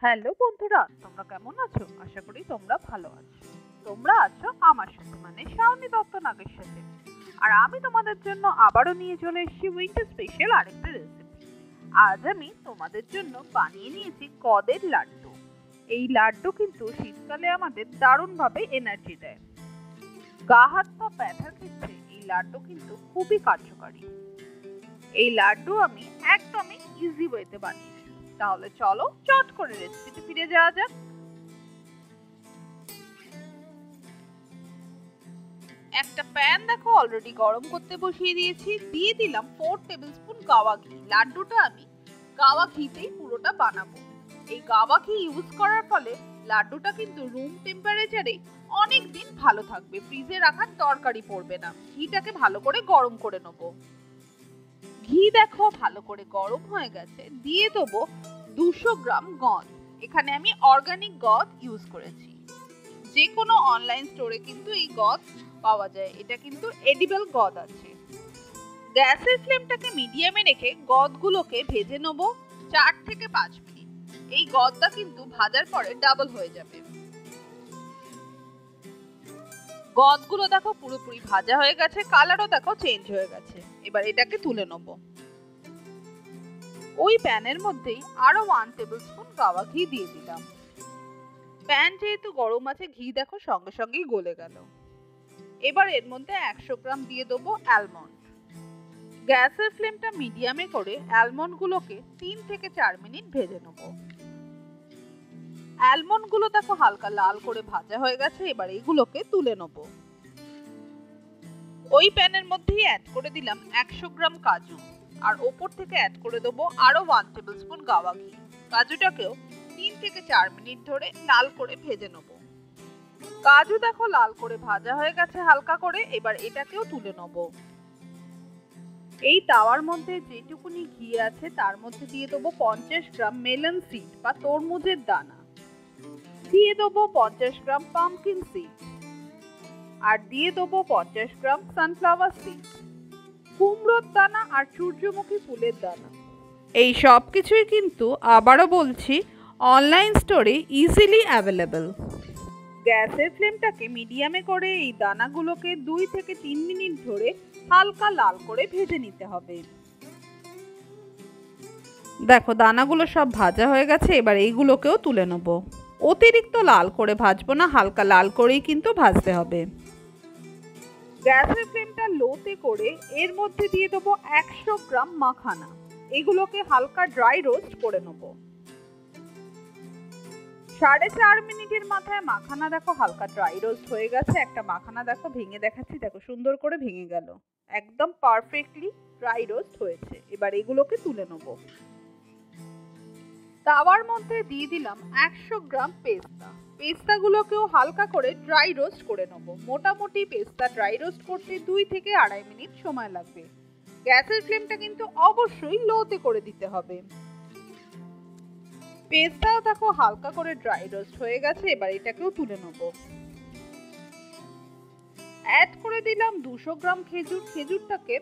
Hello বন্ধুরা, তোমরা কেমন আছো? আশা করি তোমরা ভালো আছো। তোমরা আছো আমার সাথে, মানে শাওনি দত্ত নাগের সাথে। আর আমি তোমাদের জন্য আবারও নিয়ে চলে এসেছি উইন্টার স্পেশাল আরেকটা রেসিপি। আজ আমি তোমাদের জন্য বানিয়ে নিয়েছি কদের লাড্ডু। এই লাড্ডু কিন্তু শীতকালে আমাদের দারুণভাবে এনার্জি দেয়। গা হাত পা ব্যথার ক্ষেত্রে এই লাড্ডু কিন্তু খুবই কার্যকারী। এই লাড্ডু আমি একদমই ইজি ওয়েতে বানিয়েছি। তাহলে চলো চট করে রেসিপিতে ফিরে যাওয়া যাক। একটা প্যান দেখো অলরেডি গরম করতে বসিয়ে দিয়েছি। দিয়ে দিলাম 4 টেবিলস্পুন গাওয়া ঘি। লাড্ডুটা আমি গাওয়া ঘিতেই পুরোটা বানাবো। এই গাওয়া ঘি ইউজ করার ফলে লাড্ডুটা কিন্তু রুম টেম্পারেচারে অনেক দিন ভালো থাকবে, ফ্রিজে রাখার দরকারই পড়বে না। ঘিটাকে ভালো করে গরম করে নেব। ঘি দেখো ভালো করে গরম হয়ে গেছে। দিয়ে দেবো 200 গ্রাম গদ। এখানে আমি অর্গানিক গদ ইউজ করেছি। যে কোনো অনলাইন স্টোরে কিন্তু এই গদ পাওয়া যায়। এটা কিন্তু এডিবল গদ আছে। গ্যাসের ফ্লেমটাকে মিডিয়ামে রেখে গদগুলোকে ভেজে নেব 4 থেকে 5 মিনিট। এই গদটা কিন্তু ভাজার পরে ডাবল হয়ে যাবে। গদগুলো দেখো পুরোপুরি ভাজা হয়ে গেছে, কালারও দেখো চেঞ্জ হয়ে গেছে। এবার এটাকে তুলে নেব। ওই প্যানের মধ্যেই আরো 1 টেবিলস্পুন গাওয়া ঘি দিয়ে দিলাম। প্যান যেহেতু গরম আছে, ঘি দেখো সঙ্গে সঙ্গেই গলে গেল। এবার এর মধ্যে 100 গ্রাম দিয়ে দেবো অ্যালমন্ড। গ্যাসের ফ্লেমটা মিডিয়ামে করে অ্যালমন্ড গুলোকে 3 থেকে 4 মিনিট ভেজে নেব। অ্যালমন্ড গুলো দেখো হালকা লাল করে ভাজা হয়ে গেছে। এবার এগুলোকে তুলে নেব। ওই প্যানের মধ্যেই অ্যাড করে দিলাম 100 গ্রাম কাজু। আর ওপর থেকে অ্যাড করে দেবো আরো 1 টেবিলস্পুন গাওয়া ঘি। কাজুটাকেও 3 থেকে 4 মিনিট ধরে লাল করে ভেজে নেব। কাজু দেখো লাল করে ভাজা হয়ে গেছে হালকা করে। এবার এটাকেও তুলে নেব। এই তাওয়ার মধ্যে যেটুকুনি ঘি আছে তার মধ্যে দিয়ে দেবো 50 গ্রাম মেলন সিড বা তরমুজের দানা। দিয়ে দেবো 50 গ্রাম পাম্পকিন সিড। আর দিয়ে দেবো 50 গ্রাম সানফ্লাওয়ার সিড, কুমড়োর দানা আর সূর্যমুখী ফুলের দানা। এই সব কিছুই কিন্তু আবারও বলছি অনলাইন স্টোরে ইজিলি অ্যাভেলেবল। গ্যাসের ফ্লেমটাকে মিডিয়ামে করে এই দানাগুলোকে 2 থেকে 3 মিনিট ধরে হালকা লাল করে ভেজে নিতে হবে। দেখো দানাগুলো সব ভাজা হয়ে গেছে। এবার এইগুলোকেও তুলে নেব। অতিরিক্ত লাল করে ভাজবো না, হালকা লাল করেই কিন্তু ভাজতে হবে। গ্যাসের ফ্লেমটা লোতে করে এর মধ্যে দিয়ে দেবো 100 গ্রাম মাখানা। এগুলোকে হালকা ড্রাই রোস্ট করে নেব। 4.5 মিনিটের মাথায় মাখানা দেখো হালকা ড্রাই রোস্ট হয়ে গেছে। একটা মাখানা দেখো ভেঙে দেখাচ্ছি, দেখো সুন্দর করে ভেঙে গেল। একদম পারফেক্টলি ড্রাই রোস্ট হয়েছে। এবার এগুলোকে তুলে নেব। তাওয়ার মধ্যে দিয়ে দিলাম 100 গ্রাম পেস্তা। পেস্তাগুলোকেও হালকা করে ড্রাই রোস্ট করে নেব। মোটামুটি পেস্তা ড্রাই রোস্ট করতে 2 থেকে 2.5 মিনিট সময় লাগবে। গ্যাসের ফ্লেমটা কিন্তু অবশ্যই লোতে করে দিতে হবে। পেস্তাও দেখো হালকা করে ড্রাই রোস্ট হয়ে গেছে। এবার এটাকেও তুলে নেব। অ্যাড করে দিলাম 200 গ্রাম খেজুর। খেজুরটাকে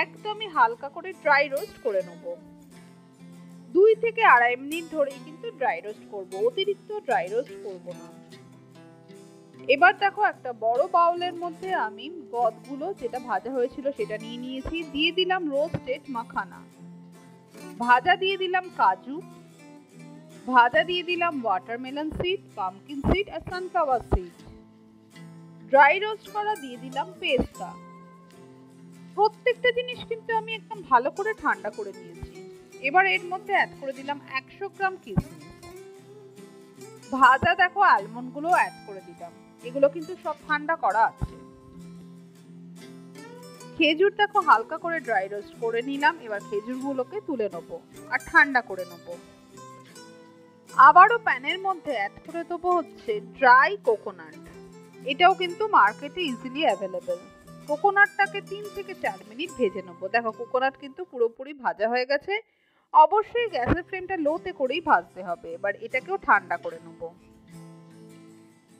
একদমই হালকা করে ড্রাই রোস্ট করে নেব। 2 থেকে 2.5 মিনিট ধরেই কিন্তু ড্রাই রোস্ট করব, অতিরিক্ত ড্রাই রোস্ট করব না। এবার দেখো একটা বড় বাউলের মধ্যে আমি গদগুলো যেটা ভাজা হয়েছিল সেটা নিয়ে নিয়েছি। দিয়ে দিলাম রোস্টেড মাখানা, ভাজা দিয়ে দিলাম কাজু, ভাজা দিয়ে দিলাম ওয়াটারমেলন সিড, পাম্পকিন সিড আর সানফ্লাওয়ার সিড, ড্রাই রোস্ট করা দিয়ে দিলাম পেস্তা। প্রত্যেকটা জিনিস কিন্তু আমি একদম ভালো করে ঠান্ডা করে নিয়েছি। এবার এর মধ্যে অ্যাড করে দিলাম 100 গ্রাম কিশমিশ। ভাজা দেখো আলমন্ড গুলো অ্যাড করে দিলাম। এগুলো কিন্তু সব ঠান্ডা করা আছে। খেজুর দেখো হালকা করে ড্রাই রোস্ট করে নিলাম। এবার খেজুরগুলোকে তুলে নেবো আর ঠান্ডা করে নেবো। আবারও প্যানের মধ্যে অ্যাড করে দেবো হচ্ছে ড্রাই কোকোনাট। এটাও কিন্তু মার্কেটে ইজিলি অ্যাভেলেবেল। কোকোনাটটাকে 3 থেকে 4 মিনিট ভেজে নেবো। দেখো কোকোনাট কিন্তু পুরোপুরি ভাজা হয়ে গেছে। অবশ্যই গ্যাসের ফ্লেমটা লোতে করেই ভাজতে হবে। এবার এটাকেও ঠান্ডা করে নেব।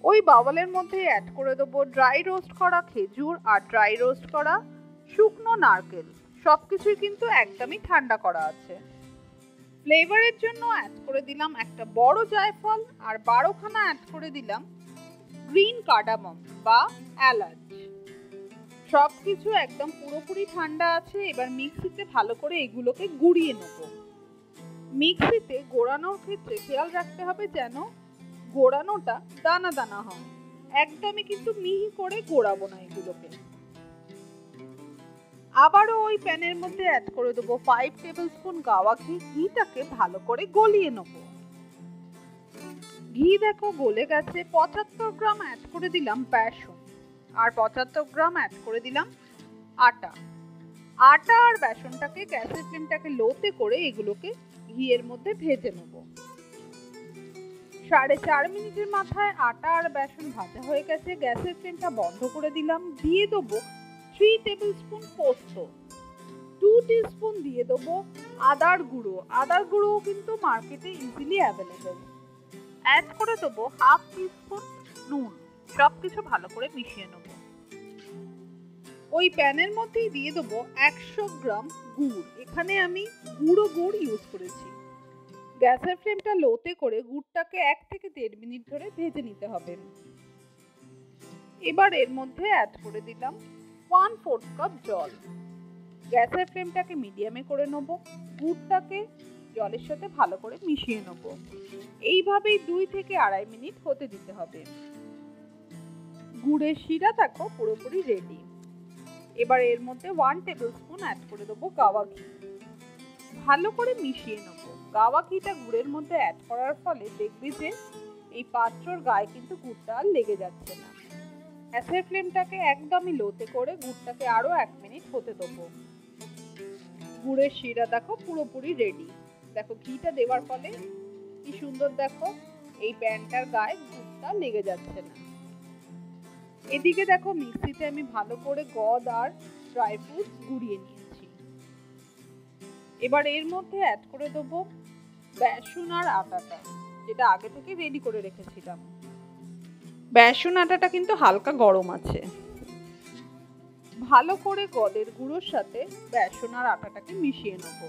ওই বাউলের মধ্যে অ্যাড করে দেবো ড্রাই রোস্ট করা খেজুর আর ড্রাই রোস্ট করা শুকনো নারকেল। সবকিছুই কিন্তু একদমই ঠান্ডা করা আছে। ফ্লেভারের জন্য অ্যাড করে দিলাম একটা বড় জায়ফল আর 12খানা অ্যাড করে দিলাম গ্রিন কার্ডামম বা এলাচ। সবকিছু একদম পুরোপুরি ঠান্ডা আছে। এবার মিক্সিতে ভালো করে এগুলোকে গুঁড়িয়ে নেব। মিক্সিতে গোড়ানোর ক্ষেত্রে খেয়াল রাখতে হবে যেন গোড়ানোটা দানা দানা হয়, একদমই কিন্তু মিহি করে গোড়াবো না এগুলোকে। আবারও ওই প্যানের মধ্যে অ্যাড করে দেবো 5 টেবিলস্পুন গাওয়া ঘি। ঘিটাকে ভালো করে গলিয়ে নেব। ঘি দেখো গলে গেছে। 75 গ্রাম অ্যাড করে দিলাম বেসন আর 75 গ্রাম অ্যাড করে দিলাম আটা। আটা আর বেসনটাকে গ্যাসের ফ্লেমটাকে লোতে করে এগুলোকে ঘিয়ের মধ্যে ভেজে নেব। 4.5 মিনিটের মাথায় আটা আর বেসন ভাজা হয়ে গেছে। গ্যাসের ফ্লেমটা বন্ধ করে দিলাম। দিয়ে দেবো 3 টেবিলস্পুন পোস্ত, 2 টিস্পুন দিয়ে দেবো আদার গুঁড়ো। আদার গুঁড়ো কিন্তু মার্কেটে ইজিলি অ্যাভেলেবেল। অ্যাড করে দেবো 1/2 টিস্পুন নুন। সবকিছু ভালো করে মিশিয়ে নেব। ওই প্যানের মধ্যেই দিয়ে দেবো 100 গ্রাম গুড়। এখানে আমি গুঁড়ো গুড় ইউজ করেছি। গ্যাসের ফ্লেমটা লোতে করে গুড়টাকে 1 থেকে 1.5 মিনিট ধরে ভেজে নিতে হবে। এবার এর মধ্যে অ্যাড করে দিলাম 1/4 কাপ জল। গ্যাসের ফ্লেমটাকে মিডিয়ামে করে নেব। গুড়টাকে জলের সাথে ভালো করে মিশিয়ে নেব। এইভাবেই 2 থেকে 2.5 মিনিট হতে দিতে হবে। গুড়ের শিরা দেখো পুরোপুরি রেডি। এবার এর মধ্যে 1 টেবিলস্পুন অ্যাড করে দেবো গাওয়া ঘি। ভালো করে মিশিয়ে নেব। গাওয়া ঘিটা গুড়ের মধ্যে অ্যাড করার ফলে দেখবি যে এই পাত্রর গায়ে কিন্তু গুড়টা আর লেগে যাচ্ছে না। গ্যাসের ফ্লেমটাকে একদমই লোতে করে গুড়টাকে আরো 1 মিনিট হতে দেবো। গুড়ের শিরা দেখো পুরোপুরি রেডি। দেখো ঘিটা দেওয়ার ফলে কি সুন্দর দেখো এই প্যানটার গায়ে গুড়টা লেগে যাচ্ছে না। এদিকে দেখো মিক্সিতে আমি ভালো করে গদ আর ড্রাই ফ্রুটস গুঁড়িয়ে নিয়েছি। এবার এর মধ্যে অ্যাড করে দেবো বেসন আর আটাটা, যেটা আগে থেকে রেডি করে রেখেছিলাম। বেসন আটাটা কিন্তু হালকা গরম আছে। ভালো করে গদের গুঁড়োর সাথে বেসন আর আটাটাকে মিশিয়ে নেব।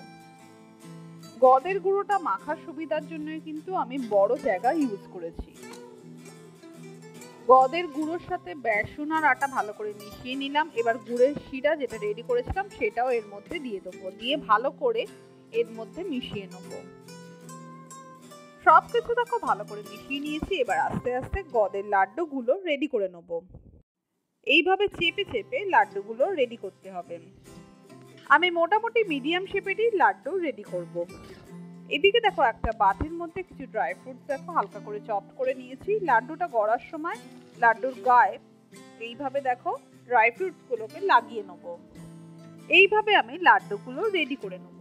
গদের গুঁড়োটা মাখার সুবিধার জন্য কিন্তু আমি বড় জায়গা ইউজ করেছি। গদের গুঁড়োর সাথে বেসন আর আটা ভালো করে মিশিয়ে নিলাম। এবার গুড়ের শিরা যেটা রেডি করেছিলাম সেটাও এর মধ্যে দিয়ে দেবো। দিয়ে ভালো করে এর মধ্যে মিশিয়ে নেব। সবকিছু দেখো ভালো করে মিশিয়ে নিয়েছি। এবার আস্তে আস্তে গদের লাড্ডুগুলো রেডি করে নেব। এইভাবে চেপে চেপে লাড্ডুগুলো রেডি করতে হবে। আমি মোটামুটি মিডিয়াম শেপেরই লাড্ডু রেডি করব। এদিকে দেখো একটা বাটির মধ্যে কিছু ড্রাই ফ্রুটস দেখো হালকা করে চপ করে নিয়েছি। লাড্ডুটা গড়ার সময় লাড্ডুর গায়ে এইভাবে দেখো ড্রাই ফ্রুটস গুলোকে লাগিয়ে নেব। এইভাবে আমি লাড্ডুগুলো রেডি করে নেব।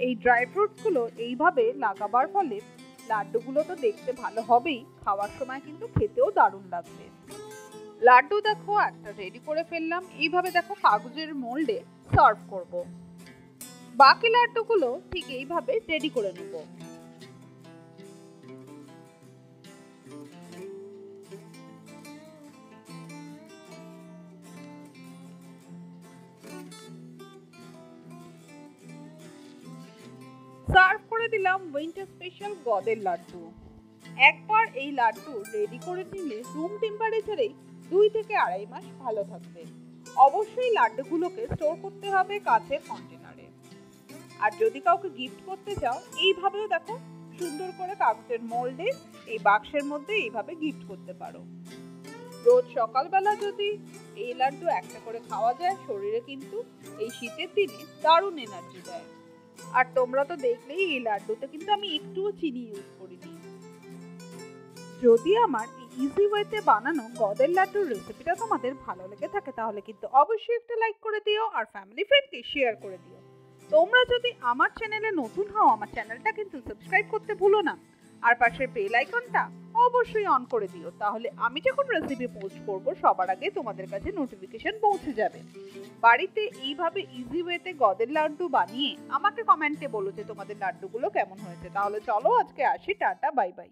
এই ড্রাই ফ্রুটস গুলো এইভাবে লাগাবার ফলে লাড্ডুগুলো তো দেখতে ভালো হবেই, খাওয়ার সময় কিন্তু খেতেও দারুণ লাগবে। লাড্ডু দেখো একটা রেডি করে ফেললাম। এইভাবে দেখো কাগজের মোল্ডে সার্ভ করব। বাকি লাড্ডুগুলো ঠিক এইভাবে রেডি করে নেব। সার্ভ করে দিলাম উইন্টার স্পেশাল গদের লাড্ডু। একবার এই লাড্ডু রেডি করে নিলে রুম টেম্পারেচারে 2 থেকে 2.5 মাস ভালো থাকবে। অবশ্যই লাড্ডুগুলোকে স্টোর করতে হবে কাচের কন্টেনারে। আর যদি কাউকে গিফট করতে চাও এইভাবেও দেখো সুন্দর করে কাগজের মোল্ডে এই বাক্সের মধ্যে এইভাবে গিফট করতে পারো। রোজ সকালবেলা যদি এই লাড্ডু একটা করে খাওয়া যায় শরীরে কিন্তু এই শীতের দিনে দারুণ এনার্জি দেয়। আর তোমরা তো দেখলেই এই লাড্ডুতে কিন্তু আমি একটুও চিনি ইউজ করিনি। যদি আমার এই ইজি ওয়েতে বানানো গদের লাড্ডুর রেসিপিটা তোমাদের ভালো লেগে থাকে তাহলে কিন্তু অবশ্যই একটা লাইক করে দিও আর ফ্যামিলি ফ্রেন্ডকে শেয়ার করে দিও। তোমরা যদি আমার চ্যানেলে নতুন হও আমার চ্যানেলটা কিন্তু সাবস্ক্রাইব করতে ভুলো না। আর পাশের বেল আইকনটা অবশ্যই অন করে দিও, তাহলে আমি যখন রেসিপি পোস্ট করব সবার আগে তোমাদের কাছে নোটিফিকেশন পৌঁছে যাবে। বাড়িতে এইভাবে ইজি ওয়েতে গদের লাড্ডু বানিয়ে আমাকে কমেন্টে বলো যে তোমাদের লাড্ডুগুলো কেমন হয়েছে। তাহলে চলো আজকে আসি, টাটা বাই বাই।